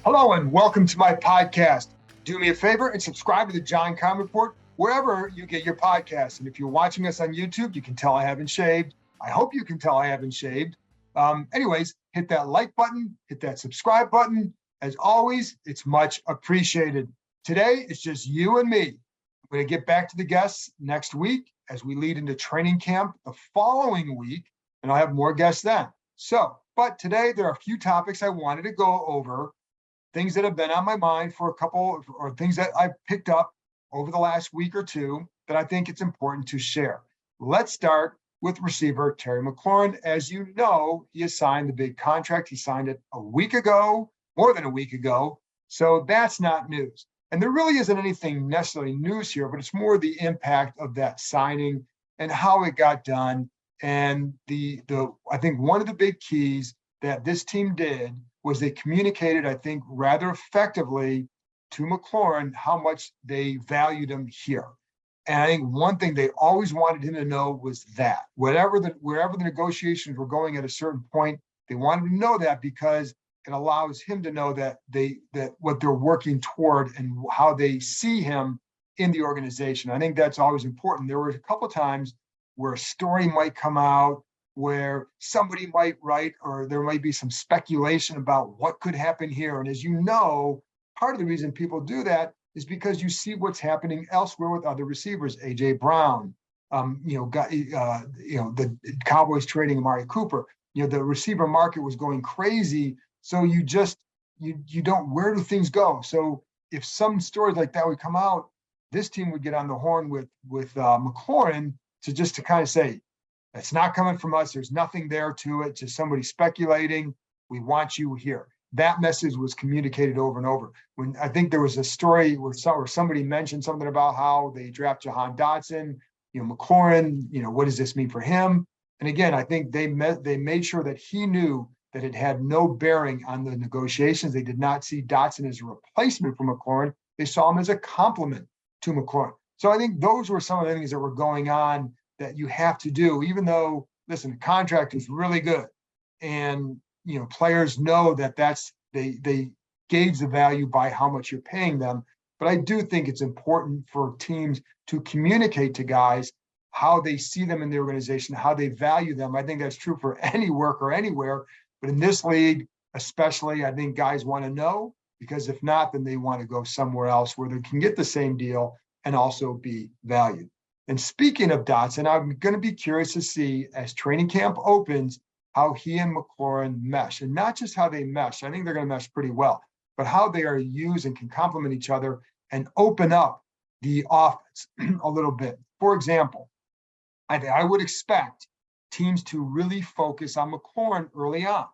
Hello and welcome to my podcast. Do me a favor and subscribe to the Keim Report wherever you get your podcasts. And if you're watching us on YouTube, you can tell I haven't shaved. I hope you can tell I haven't shaved. Anyways, hit that like button, hit that subscribe button. As always, it's much appreciated. Today, it's just you and me. I'm going to get back to the guests next week as we lead into training camp the following week, and I'll have more guests then. But today there are a few topics I wanted to go over, things that have been on my mind for a couple, or things that I've picked up over the last week or two that I think it's important to share. Let's start with receiver Terry McLaurin. As you know, he has signed the big contract. He signed it a week ago, more than a week ago. So that's not news. And there really isn't anything necessarily news here, but it's more the impact of that signing and how it got done. And I think one of the big keys that this team did was they communicated, I think, rather effectively to McLaurin how much they valued him here. And I think one thing they always wanted him to know was that wherever the negotiations were going at a certain point, they wanted to know that because it allows him to know that what they're working toward and how they see him in the organization. I think that's always important. There were a couple of times where a story might come out, where somebody might write, or there might be some speculation about what could happen here. And as you know, part of the reason people do that is because you see what's happening elsewhere with other receivers. A.J. Brown, the Cowboys trading Amari Cooper. The receiver market was going crazy. So you don't, where do things go? So if some stories like that would come out, this team would get on the horn with McLaurin to kind of say, it's not coming from us. There's nothing there to it. Just somebody speculating. We want you here. That message was communicated over and over. When I think there was a story where somebody mentioned something about how they draft Jahan Dotson, McLaurin, what does this mean for him? And again, I think they made sure that he knew that it had no bearing on the negotiations. They did not see Dotson as a replacement for McLaurin. They saw him as a complement to McLaurin. So I think those were some of the things that were going on that you have to do, even though, listen, the contract is really good. And, players know that they gauge the value by how much you're paying them. But I do think it's important for teams to communicate to guys how they see them in the organization, how they value them. I think that's true for any worker anywhere. But in this league, especially, I think guys want to know, because if not, then they want to go somewhere else where they can get the same deal and also be valued. And speaking of Dotson, I'm going to be curious to see as training camp opens how he and McLaurin mesh, and not just how they mesh. I think they're going to mesh pretty well, but how they are used and can complement each other and open up the offense a little bit. For example, I would expect teams to really focus on McLaurin early on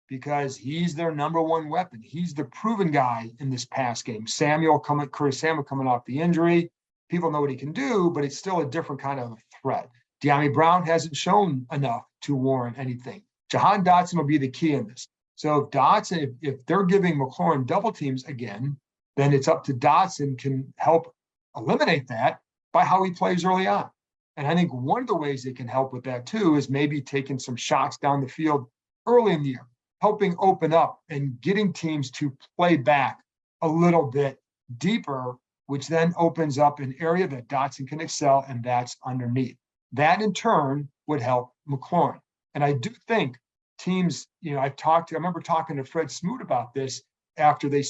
because he's their number one weapon. He's the proven guy in this pass game. Curtis Samuel coming off the injury. People know what he can do, but it's still a different kind of threat. Dyami Brown hasn't shown enough to warrant anything. Jahan Dotson will be the key in this. So if they're giving McLaurin double teams again, then it's up to Dotson can help eliminate that by how he plays early on. And I think one of the ways they can help with that too is maybe taking some shots down the field early in the year, helping open up and getting teams to play back a little bit deeper, which then opens up an area that Dotson can excel, and that's underneath. That in turn would help McLaurin. And I do think teams, I remember talking to Fred Smoot about this after they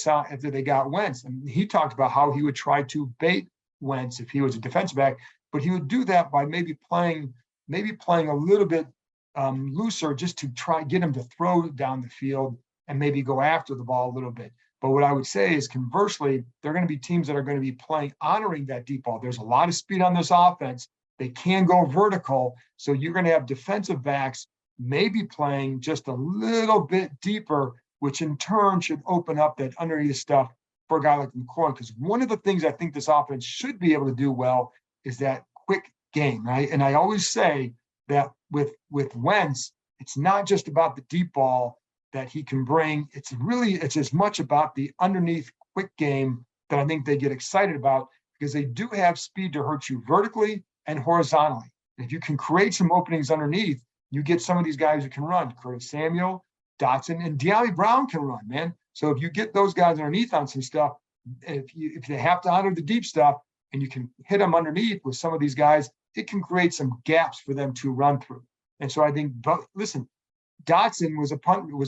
got Wentz, and he talked about how he would try to bait Wentz if he was a defensive back, but he would do that by maybe playing a little bit looser just to try get him to throw down the field and maybe go after the ball a little bit. But what I would say is conversely, there are going to be teams that are going to be honoring that deep ball. There's a lot of speed on this offense. They can go vertical. So you're going to have defensive backs maybe playing just a little bit deeper, which in turn should open up that underneath stuff for a guy like McLaurin. Because one of the things I think this offense should be able to do well is that quick game. Right? And I always say that with Wentz, it's not just about the deep ball that he can bring. It's as much about the underneath quick game that I think they get excited about, because they do have speed to hurt you vertically and horizontally. And if you can create some openings underneath, you get some of these guys who can run. Curtis Samuel, Dotson, and Dyami Brown can run, man. So if you get those guys underneath on some stuff, if they have to honor the deep stuff and you can hit them underneath with some of these guys, it can create some gaps for them to run through. And so I think, but listen, Dotson was a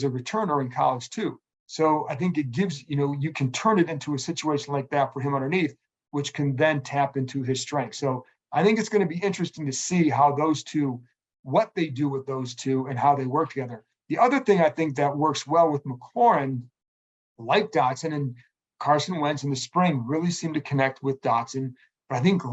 returner in college too. So I think it gives, you can turn it into a situation like that for him underneath, which can then tap into his strength. So I think it's going to be interesting to see how those two, what they do with those two and how they work together. The other thing I think that works well with McLaurin, like Dotson and Carson Wentz in the spring, really seem to connect with Dotson. But I think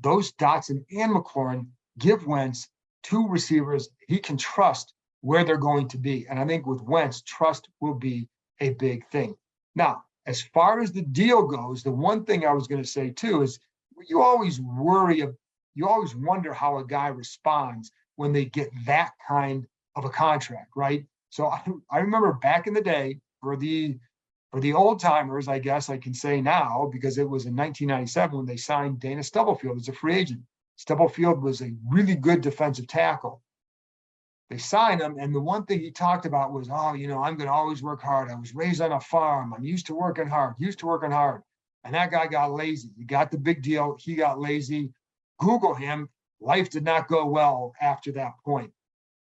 those Dotson and McLaurin give Wentz two receivers he can trust where they're going to be. And I think with Wentz, trust will be a big thing. Now, as far as the deal goes, the one thing I was going to say too is you always wonder how a guy responds when they get that kind of a contract, right? So I remember back in the day for the old timers, I guess I can say now, because it was in 1997 when they signed Dana Stubblefield as a free agent. Stubblefield was a really good defensive tackle. They signed him, and the one thing he talked about was, I'm going to always work hard. I was raised on a farm. I'm used to working hard. And that guy got lazy. He got the big deal. He got lazy. Google him. Life did not go well after that point.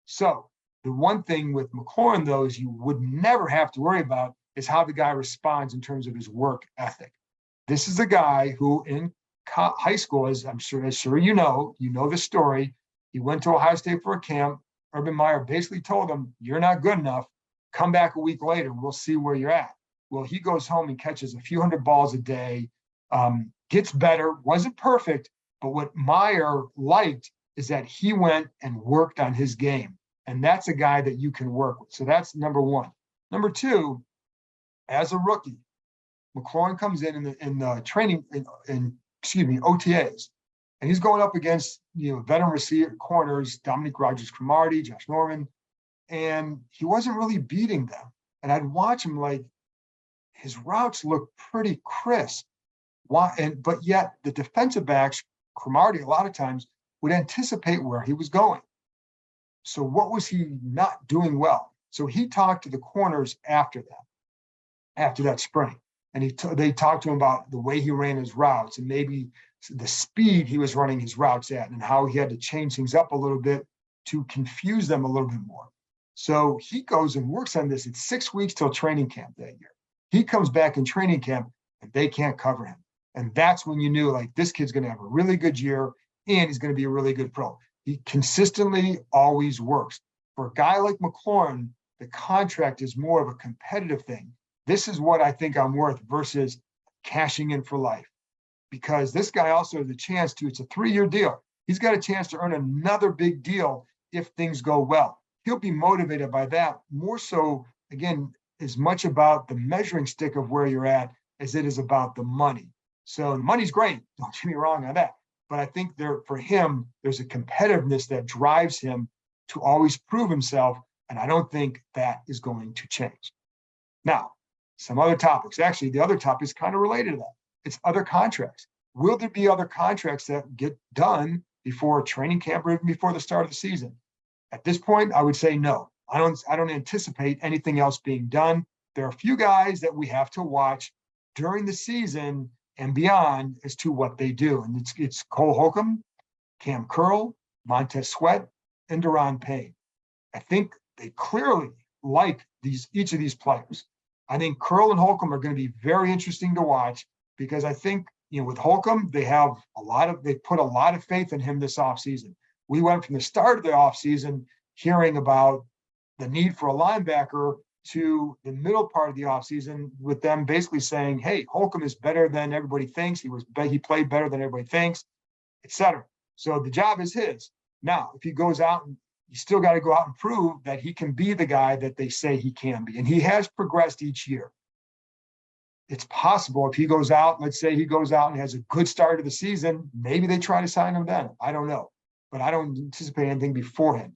So the one thing with McLaurin, though, is you would never have to worry about is how the guy responds in terms of his work ethic. This is a guy who in high school, as sure you know the story. He went to Ohio State for a camp. Urban Meyer basically told him, "You're not good enough. Come back a week later. We'll see where you're at." Well, he goes home and catches a few hundred balls a day, gets better, wasn't perfect, but what Meyer liked is that he went and worked on his game. And that's a guy that you can work with. So that's number one. Number two, as a rookie, McLaurin comes in the training in OTAs, and he's going up against veteran receiver corners, Dominique Rodgers-Cromartie, Josh Norman, and he wasn't really beating them. And I'd watch him, like, his routes look pretty crisp. But yet the defensive backs, Cromartie, a lot of times would anticipate where he was going. So what was he not doing well? So he talked to the corners after that spring. And they talked to him about the way he ran his routes and maybe the speed he was running his routes at and how he had to change things up a little bit to confuse them a little bit more. So he goes and works on this. It's 6 weeks till training camp that year. He comes back in training camp and they can't cover him. And that's when you knew, like, this kid's going to have a really good year and he's going to be a really good pro. He consistently always works. For a guy like McLaurin, the contract is more of a competitive thing. This is what I think I'm worth versus cashing in for life. Because this guy also has a chance to, it's a 3-year deal. He's got a chance to earn another big deal if things go well. He'll be motivated by that more so, again, as much about the measuring stick of where you're at as it is about the money. So the money's great, don't get me wrong on that. But I think for him, there's a competitiveness that drives him to always prove himself. And I don't think that is going to change. Now, some other topics. Actually, the other topic is kind of related to that. It's other contracts. Will there be other contracts that get done before training camp or even before the start of the season? At this point, I would say no. I don't anticipate anything else being done. There are a few guys that we have to watch during the season and beyond as to what they do. And it's Cole Holcomb, Cam Curl, Montez Sweat, and Deron Payne. I think they clearly like each of these players. I think Curl and Holcomb are going to be very interesting to watch because I think, with Holcomb, they put a lot of faith in him this offseason. We went from the start of the offseason hearing about the need for a linebacker to the middle part of the offseason with them basically saying, hey, Holcomb is better than everybody thinks. He played better than everybody thinks, etc. So the job is his. Now, if he goes out, you still got to go out and prove that he can be the guy that they say he can be. And he has progressed each year. It's possible if he goes out, let's say he goes out and has a good start of the season, maybe they try to sign him then. I don't know. But I don't anticipate anything beforehand.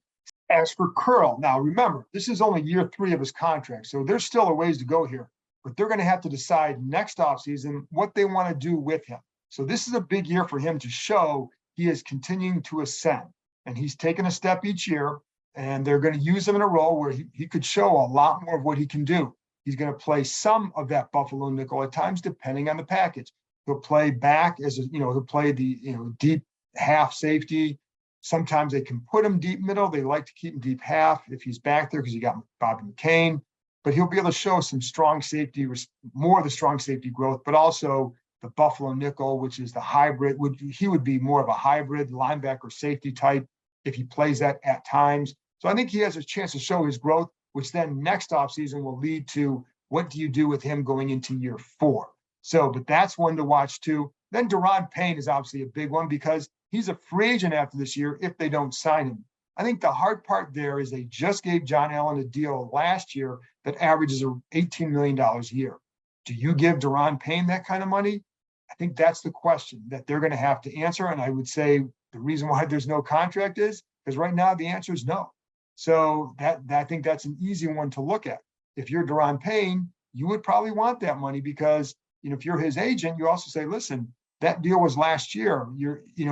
As for Curl, now remember, this is only year 3 of his contract, so there's still a ways to go here. But they're going to have to decide next offseason what they want to do with him. So this is a big year for him to show he is continuing to ascend. And he's taken a step each year, and they're going to use him in a role where he could show a lot more of what he can do. he's going to play some of that Buffalo nickel at times, depending on the package. He'll play back as he'll play the deep half safety. Sometimes they can put him deep middle. They like to keep him deep half if he's back there because you got Bobby McCain. But he'll be able to show some strong safety, more of the strong safety growth, but also the Buffalo nickel, which is the hybrid. He would be more of a hybrid linebacker safety type if he plays that at times. So I think he has a chance to show his growth, which then next offseason will lead to what do you do with him going into year 4. So, but that's one to watch too. Then Daron Payne is obviously a big one because he's a free agent after this year if they don't sign him. I think the hard part there is they just gave John Allen a deal last year that averages $18 million a year. Do you give Daron Payne that kind of money? I think that's the question that they're going to have to answer. And I would say the reason why there's no contract is because right now the answer is no. So I think that's an easy one to look at. If you're Daron Payne, you would probably want that money because if you're his agent, you also say, listen, that deal was last year.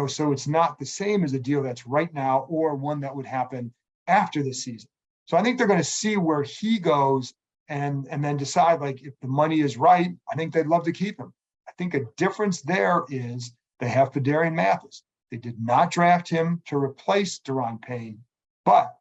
So it's not the same as a deal that's right now or one that would happen after the season. So I think they're going to see where he goes and then decide like if the money is right. I think they'd love to keep him. I think a difference there is they have Fedarian Mathis. They did not draft him to replace Daron Payne, but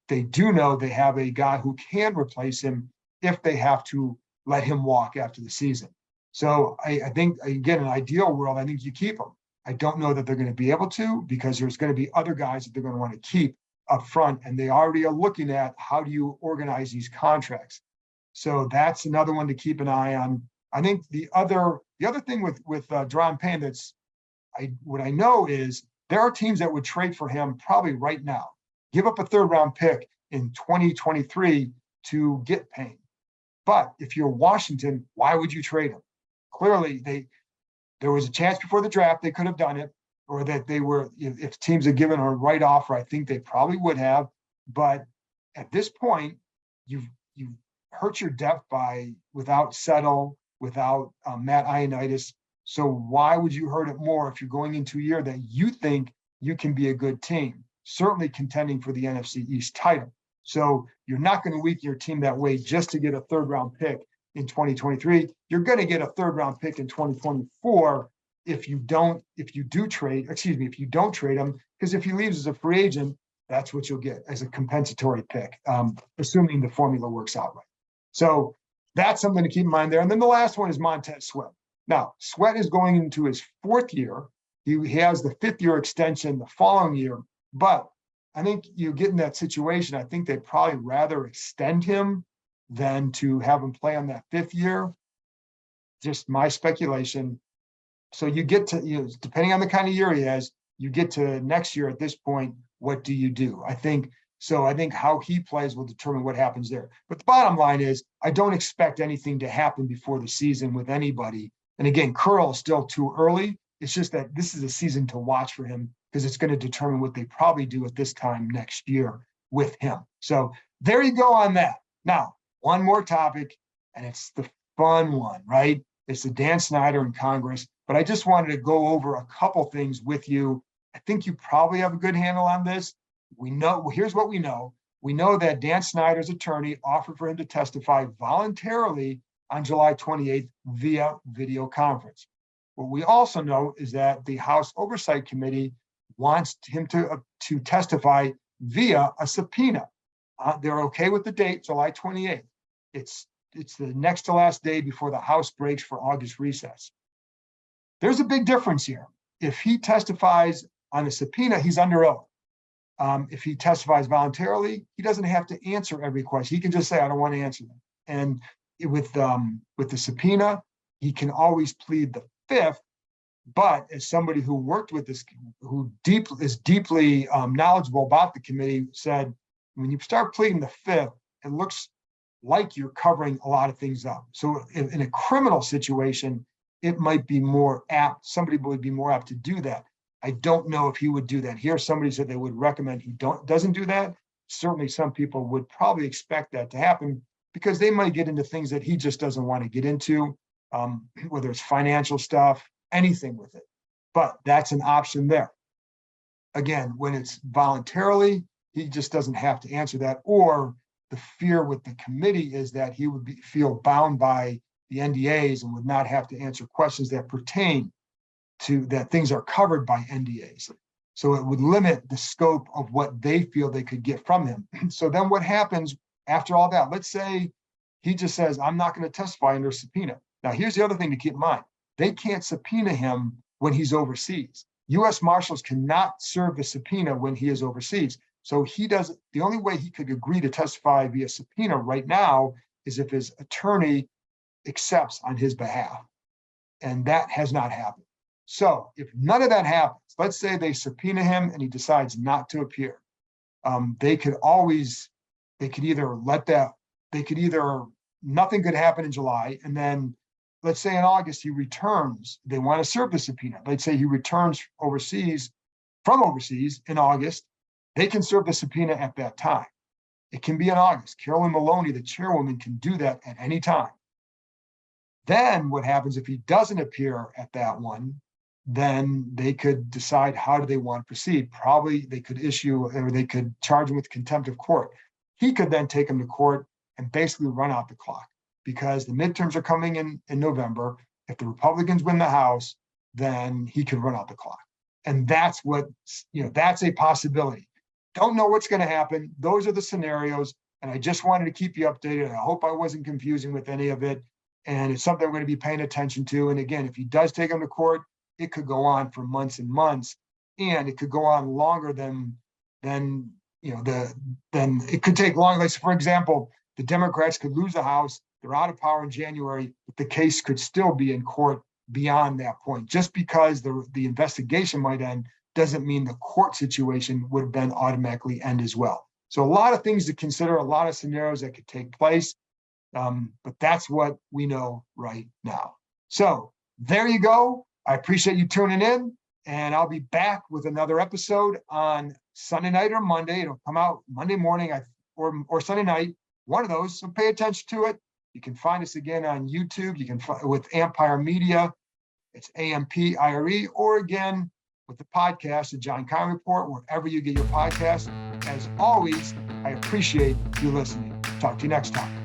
they do know they have a guy who can replace him if they have to let him walk after the season. So I think, again, in an ideal world, I think you keep him. I don't know that they're going to be able to because there's going to be other guys that they're going to want to keep up front, and they already are looking at how do you organize these contracts. So that's another one to keep an eye on. I think the other thing with Daron Payne what I know is there are teams that would trade for him probably right now, give up a 3rd round pick in 2023 to get Payne. But if you're Washington, why would you trade him? Clearly, there was a chance before the draft they could have done it, or that they were, if teams had given a right offer, I think they probably would have. But at this point, you've hurt your depth without Settle, without Matt Ioannidis. So why would you hurt it more if you're going into a year that you think you can be a good team, certainly contending for the NFC East title? So you're not going to weaken your team that way just to get a 3rd round pick in 2023. You're going to get a 3rd round pick in 2024 if you don't trade him, because if he leaves as a free agent, that's what you'll get as a compensatory pick, assuming the formula works out right. So that's something to keep in mind there. And then the last one is Montez Sweat. Now, Sweat is going into his 4th year. He has the 5th year extension the following year, but I think you get in that situation. I think they'd probably rather extend him than to have him play on that 5th year. Just my speculation. So you get to, depending on the kind of year he has, you get to next year at this point, what do you do? I think how he plays will determine what happens there. But the bottom line is, I don't expect anything to happen before the season with anybody. And again, Curl is still too early. It's just that this is a season to watch for him because it's going to determine what they probably do at this time next year with him. So there you go on that. Now, one more topic, and it's the fun one, right? It's the Dan Snyder and Congress. But I just wanted to go over a couple things with you. I think you probably have a good handle on this. Here's what we know. We know that Dan Snyder's attorney offered for him to testify voluntarily on July 28th via video conference. What we also know is that the House Oversight Committee wants him to testify via a subpoena. They're okay with the date, July 28th. It's the next to last day before the House breaks for August recess. There's a big difference here. If he testifies on a subpoena, he's under oath. If he testifies voluntarily, he doesn't have to answer every question. He can just say, I don't want to answer them. And with the subpoena, he can always plead the 5th. But as somebody who worked with this, who is deeply knowledgeable about the committee, said, when you start pleading the 5th, it looks like you're covering a lot of things up. So in a criminal situation, it might be more apt. Somebody would be more apt to do that. I don't know if he would do that here. Somebody said they would recommend he doesn't do that. Certainly some people would probably expect that to happen because they might get into things that he just doesn't want to get into, whether it's financial stuff, anything with it. But that's an option there. Again, when it's voluntarily, he just doesn't have to answer that, or the fear with the committee is that he would feel bound by the NDAs and would not have to answer questions that pertain to that things are covered by NDAs. So it would limit the scope of what they feel they could get from him. So then what happens after all that? Let's say he just says, I'm not going to testify under subpoena. Now, here's the other thing to keep in mind. They can't subpoena him when he's overseas. U.S. Marshals cannot serve the subpoena when he is overseas. So he doesn't, the only way he could agree to testify via subpoena right now is if his attorney accepts on his behalf. And that has not happened. So if none of that happens, let's say they subpoena him and he decides not to appear. They could either nothing could happen in July. And then let's say in August, he returns, they want to serve the subpoena. Let's say he returns from overseas in August. They can serve the subpoena at that time. It can be in August. Carolyn Maloney, the chairwoman, can do that at any time. Then what happens if he doesn't appear at that one? Then they could decide how do they want to proceed. Probably they could they could charge him with contempt of court. He could then take him to court and basically run out the clock because the midterms are coming in November. If the Republicans win the House, then he could run out the clock. And that's that's a possibility. Don't know what's going to happen. Those are the scenarios. And I just wanted to keep you updated. I hope I wasn't confusing with any of it. And it's something we're going to be paying attention to. And again, if he does take him to court, it could go on for months and months, and it could go on longer than it could take long. Like, for example, the Democrats could lose the House. They're out of power in January, but the case could still be in court beyond that point. Just because the investigation might end doesn't mean the court situation would then automatically end as well. So a lot of things to consider, a lot of scenarios that could take place. But that's what we know right now. So there you go. I appreciate you tuning in, and I'll be back with another episode on Sunday night or Monday. It'll come out Monday morning or Sunday night, one of those. So pay attention to it. You can find us again on YouTube. You can find with Empire Media. It's AMPIRE, or again with the podcast, the Keim Report, wherever you get your podcast. As always, I appreciate you listening. Talk to you next time.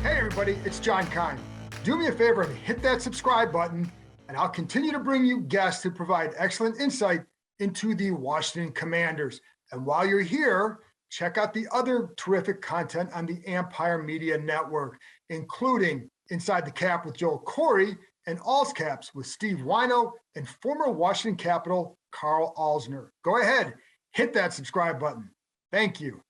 Hey everybody, it's Keim. Do me a favor and hit that subscribe button, and I'll continue to bring you guests who provide excellent insight into the Washington Commanders. And while you're here, check out the other terrific content on the Empire Media Network, including Inside the Cap with Joel Corey and All's Caps with Steve Wino and former Washington Capitol Carl Alsner. Go ahead, hit that subscribe button. Thank you.